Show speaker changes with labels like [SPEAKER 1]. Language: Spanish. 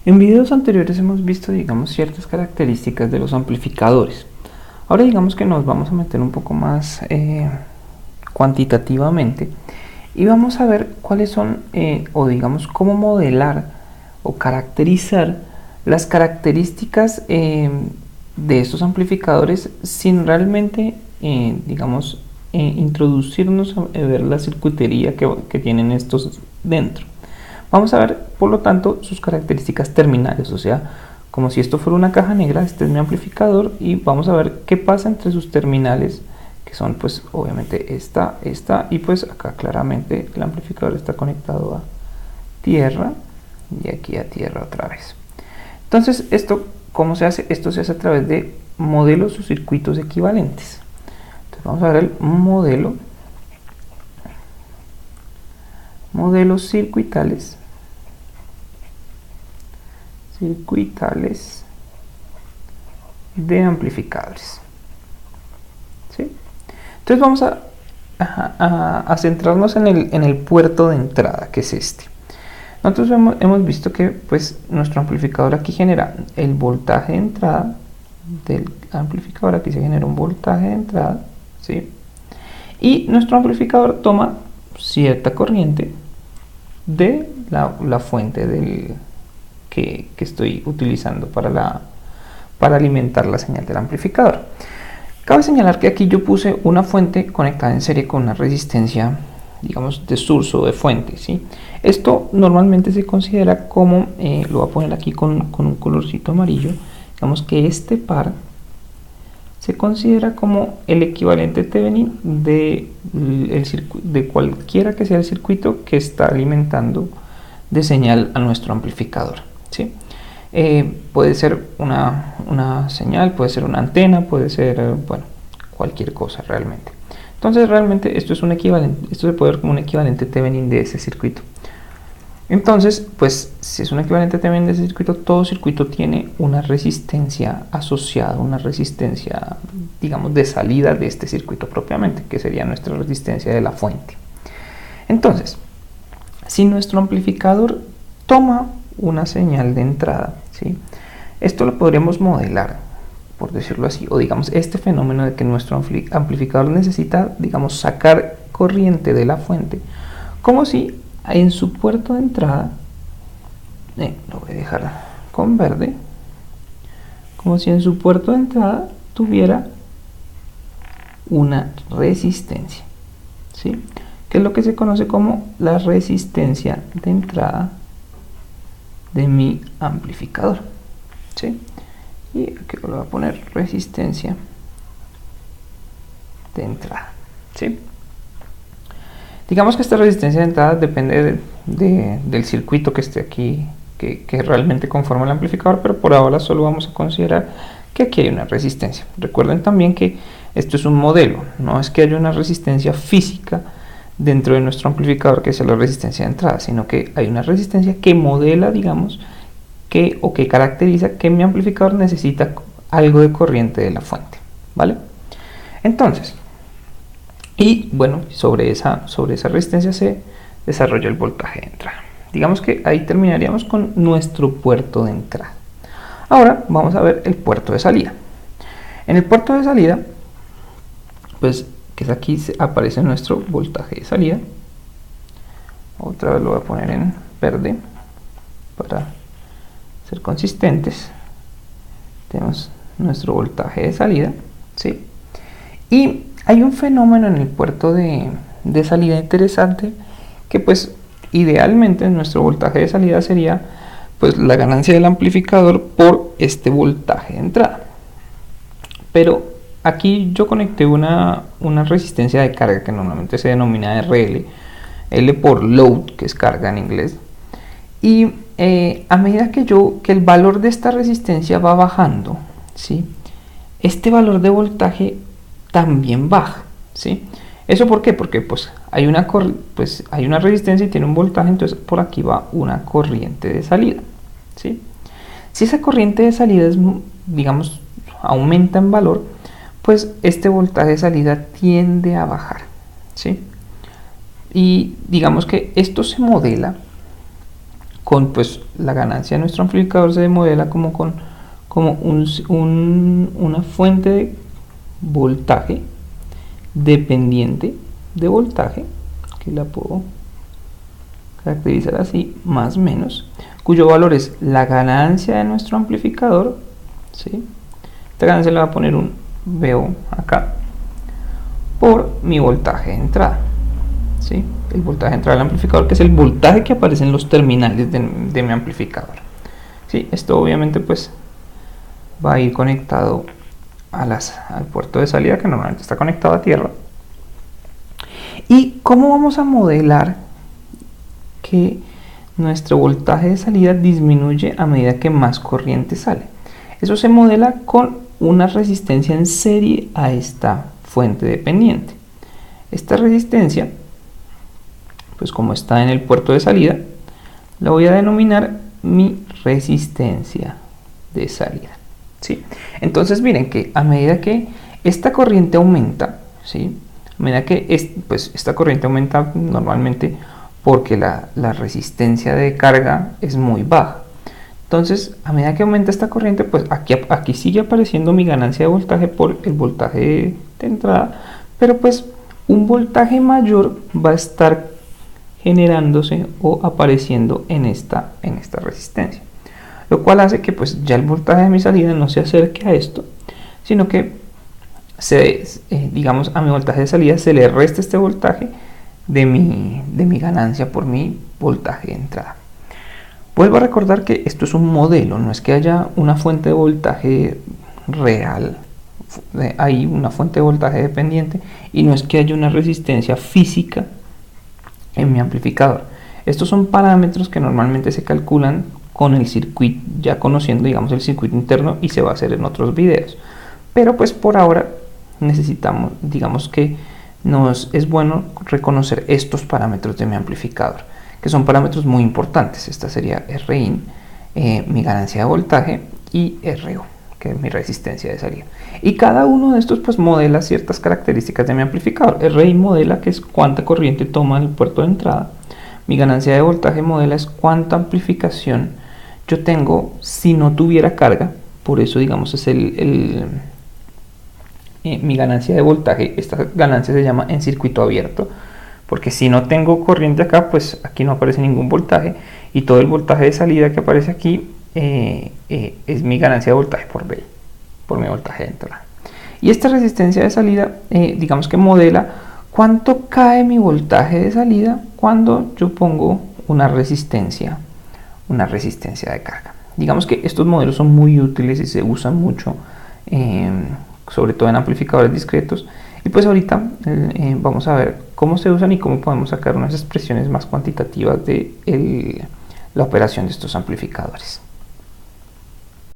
[SPEAKER 1] En videos anteriores hemos visto, digamos, ciertas características de los amplificadores. Ahora digamos que nos vamos a meter un poco más cuantitativamente y vamos a ver cuáles son, o digamos, cómo modelar o caracterizar las características de estos amplificadores sin realmente, digamos, introducirnos a ver la circuitería que tienen estos dentro. Vamos a ver, por lo tanto, sus características terminales, o sea, como si esto fuera una caja negra, este es mi amplificador y vamos a ver qué pasa entre sus terminales, que son pues obviamente esta y pues acá claramente el amplificador está conectado a tierra y aquí a tierra otra vez. Entonces, esto, ¿cómo se hace? Esto se hace a través de modelos o circuitos equivalentes. Entonces, vamos a ver el modelos circuitales de amplificadores. ¿Sí? Entonces vamos a centrarnos en el puerto de entrada, que es este. Nosotros hemos visto que pues nuestro amplificador aquí genera el voltaje de entrada del amplificador, aquí se genera un voltaje de entrada, ¿sí? Y nuestro amplificador toma cierta corriente de la fuente que estoy utilizando para alimentar la señal del amplificador. Cabe señalar que aquí yo puse una fuente conectada en serie con una resistencia, digamos, de source o de fuente, ¿sí? Esto normalmente se considera como, lo voy a poner aquí con un colorcito amarillo, digamos que este par se considera como el equivalente Thevenin de cualquiera que sea el circuito que está alimentando de señal a nuestro amplificador, ¿sí? Puede ser una señal, puede ser una antena, puede ser, bueno, cualquier cosa realmente. Entonces realmente esto es un equivalente, esto se puede ver como un equivalente Thevenin de ese circuito. Entonces, pues si es un equivalente Thevenin de ese circuito, todo circuito tiene una resistencia asociada, una resistencia, digamos, de salida de este circuito propiamente, que sería nuestra resistencia de la fuente. Entonces, si nuestro amplificador toma una señal de entrada, ¿sí? Esto lo podríamos modelar, por decirlo así, o digamos este fenómeno de que nuestro amplificador necesita, digamos, sacar corriente de la fuente, como si en su puerto de entrada, lo voy a dejar con verde, como si en su puerto de entrada tuviera una resistencia, ¿sí? Que es lo que se conoce como la resistencia de entrada de mi amplificador, ¿sí? Y aquí lo voy a poner resistencia de entrada, ¿sí? Digamos que esta resistencia de entrada depende del circuito que esté aquí, que realmente conforma el amplificador, pero por ahora solo vamos a considerar que aquí hay una resistencia. Recuerden también que esto es un modelo, no es que haya una resistencia física dentro de nuestro amplificador que sea la resistencia de entrada, sino que hay una resistencia que modela, digamos, que caracteriza que mi amplificador necesita algo de corriente de la fuente, ¿vale? Entonces, y bueno, sobre esa resistencia se desarrolla el voltaje de entrada. Digamos que ahí terminaríamos con nuestro puerto de entrada. Ahora vamos a ver el puerto de salida. En el puerto de salida, pues que es aquí aparece nuestro voltaje de salida. Otra vez lo voy a poner en verde para ser consistentes. Tenemos nuestro voltaje de salida, ¿sí? Y hay un fenómeno en el puerto de salida interesante que pues idealmente nuestro voltaje de salida sería pues la ganancia del amplificador por este voltaje de entrada. Pero aquí yo conecté una resistencia de carga que normalmente se denomina RL, L por load, que es carga en inglés. Y a medida que el valor de esta resistencia va bajando, ¿sí? Este valor de voltaje también baja, ¿sí? ¿Eso por qué? Porque pues hay una resistencia y tiene un voltaje, entonces por aquí va una corriente de salida, ¿sí? Si esa corriente de salida es, digamos, aumenta en valor, pues este voltaje de salida tiende a bajar, ¿sí? Y digamos que esto se modela con pues la ganancia de nuestro amplificador se modela como una fuente de voltaje dependiente de voltaje, que la puedo caracterizar así, más menos, cuyo valor es la ganancia de nuestro amplificador, ¿sí? Esta ganancia le va a poner un VO acá por mi voltaje de entrada, ¿sí? El voltaje de entrada del amplificador, que es el voltaje que aparece en los terminales de mi amplificador, ¿sí? Esto obviamente pues va a ir conectado al puerto de salida, que normalmente está conectado a tierra. ¿Y cómo vamos a modelar que nuestro voltaje de salida disminuye a medida que más corriente sale? Eso se modela con una resistencia en serie a esta fuente dependiente. Esta resistencia, pues como está en el puerto de salida, la voy a denominar mi resistencia de salida, ¿sí? Entonces miren que a medida que esta corriente aumenta, ¿sí? A medida que esta corriente aumenta normalmente porque la resistencia de carga es muy baja. Entonces, a medida que aumenta esta corriente, pues aquí sigue apareciendo mi ganancia de voltaje por el voltaje de entrada, pero pues un voltaje mayor va a estar generándose o apareciendo en esta resistencia, lo cual hace que pues ya el voltaje de mi salida no se acerque a esto, sino que digamos, a mi voltaje de salida se le resta este voltaje de mi ganancia por mi voltaje de entrada. Vuelvo a recordar que esto es un modelo, no es que haya una fuente de voltaje real, hay una fuente de voltaje dependiente, y no es que haya una resistencia física en mi amplificador. Estos son parámetros que normalmente se calculan con el circuito, ya conociendo, digamos, el circuito interno, y se va a hacer en otros videos. Pero pues por ahora necesitamos, digamos que es bueno reconocer estos parámetros de mi amplificador, que son parámetros muy importantes. Esta sería Rin, mi ganancia de voltaje, y RO, que es mi resistencia de salida. Y cada uno de estos pues modela ciertas características de mi amplificador. Rin modela que es cuánta corriente toma el puerto de entrada. Mi ganancia de voltaje modela es cuánta amplificación yo tengo si no tuviera carga. Por eso, digamos, es mi ganancia de voltaje. Esta ganancia se llama en circuito abierto, porque si no tengo corriente acá, pues aquí no aparece ningún voltaje, y todo el voltaje de salida que aparece aquí es mi ganancia de voltaje por B, por mi voltaje de entrada. Y esta resistencia de salida, digamos que modela cuánto cae mi voltaje de salida cuando yo pongo una resistencia de carga. Digamos que estos modelos son muy útiles y se usan mucho, sobre todo en amplificadores discretos. Y pues ahorita vamos a ver cómo se usan y cómo podemos sacar unas expresiones más cuantitativas de la operación de estos amplificadores.